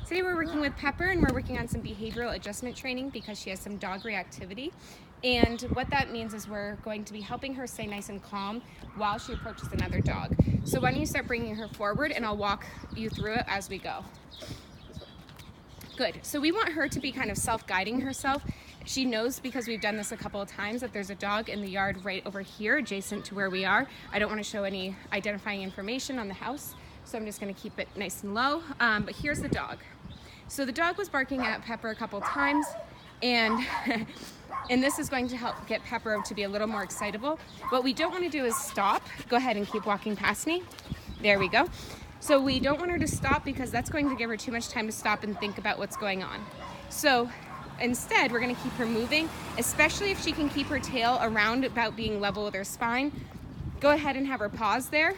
Today we're working with Pepper and we're working on some behavioral adjustment training because she has some dog reactivity. And what that means is we're going to be helping her stay nice and calm while she approaches another dog. So why don't you start bringing her forward and I'll walk you through it as we go. Good. So we want her to be kind of self-guiding herself. She knows, because we've done this a couple of times, that there's a dog in the yard right over here adjacent to where we are. I don't want to show any identifying information on the house, so I'm just going to keep it nice and low. But here's the dog. So the dog was barking at Pepper a couple of times, and and this is going to help get Pepper to be a little more excitable. What we don't want to do is stop. Go ahead and keep walking past me. There we go. So we don't want her to stop because that's going to give her too much time to stop and think about what's going on. So instead, we're going to keep her moving, especially if she can keep her tail around about being level with her spine. Go ahead and have her pause there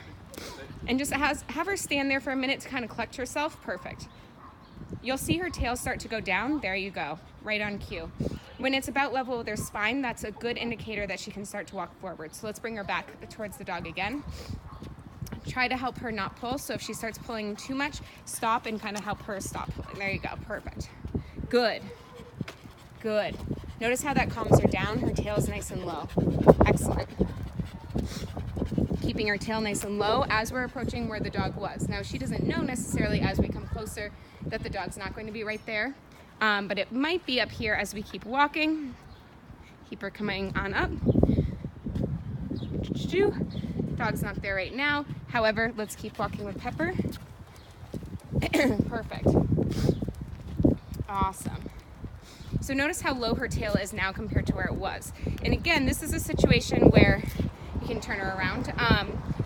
and just have her stand there for a minute to kind of collect herself. Perfect. You'll see her tail start to go down. There you go, right on cue. When it's about level with her spine, that's a good indicator that she can start to walk forward. So let's bring her back towards the dog again. Try to help her not pull. So if she starts pulling too much, stop and kind of help her stop pulling. There you go, perfect. Good. Good. Notice how that calms her down. Her tail is nice and low. Excellent. Keeping her tail nice and low as we're approaching where the dog was. Now, she doesn't know necessarily as we come closer that the dog's not going to be right there, but it might be up here as we keep walking. Keep her coming on up. Dog's not there right now. However, let's keep walking with Pepper. Perfect. Awesome. So notice how low her tail is now compared to where it was. And again, this is a situation where you can turn her around,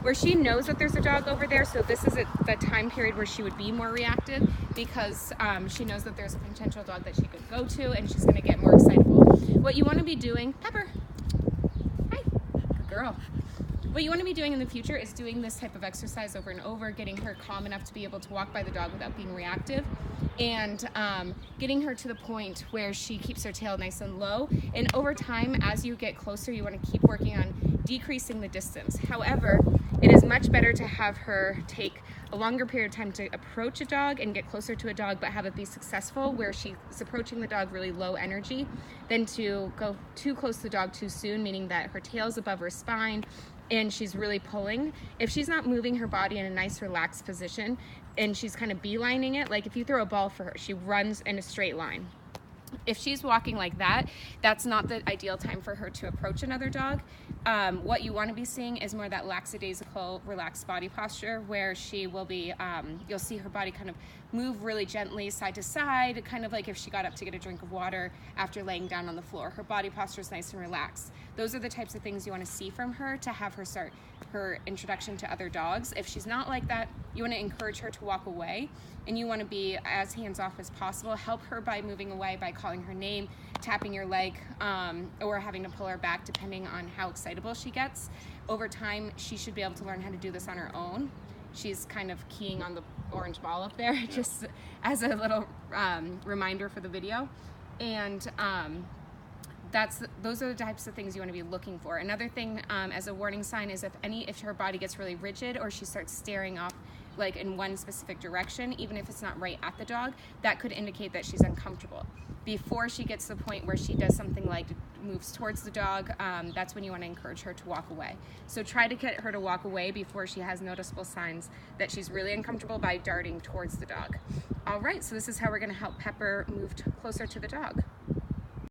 where she knows that there's a dog over there. So this is the time period where she would be more reactive because she knows that there's a potential dog that she could go to and she's gonna get more excitable. What you wanna be doing, Pepper, hi, good girl. What you want to be doing in the future is doing this type of exercise over and over, getting her calm enough to be able to walk by the dog without being reactive, and getting her to the point where she keeps her tail nice and low. And over time, as you get closer, you want to keep working on decreasing the distance. However, it is much better to have her take a longer period of time to approach a dog and get closer to a dog, but have it be successful where she's approaching the dog really low energy, than to go too close to the dog too soon, meaning that her tail's above her spine and she's really pulling. If she's not moving her body in a nice relaxed position and she's kind of beelining it, like if you throw a ball for her, she runs in a straight line. If she's walking like that, that's not the ideal time for her to approach another dog. What you want to be seeing is more that lackadaisical, relaxed body posture where she will be, you'll see her body kind of move really gently side to side, kind of like if she got up to get a drink of water after laying down on the floor. Her body posture is nice and relaxed. Those are the types of things you want to see from her to have her start her introduction to other dogs. If she's not like that, you want to encourage her to walk away, and you want to be as hands-off as possible. Help her by moving away, by calling her name, tapping your leg, or having to pull her back depending on how excitable she gets. Over time, she should be able to learn how to do this on her own. She's kind of keying on the orange ball up there, just as a little reminder for the video. And those are the types of things you want to be looking for. Another thing as a warning sign is if her body gets really rigid or she starts staring off like in one specific direction, even if it's not right at the dog, that could indicate that she's uncomfortable. Before she gets to the point where she does something like moves towards the dog, that's when you want to encourage her to walk away. So try to get her to walk away before she has noticeable signs that she's really uncomfortable by darting towards the dog. All right, so this is how we're going to help Pepper move closer to the dog.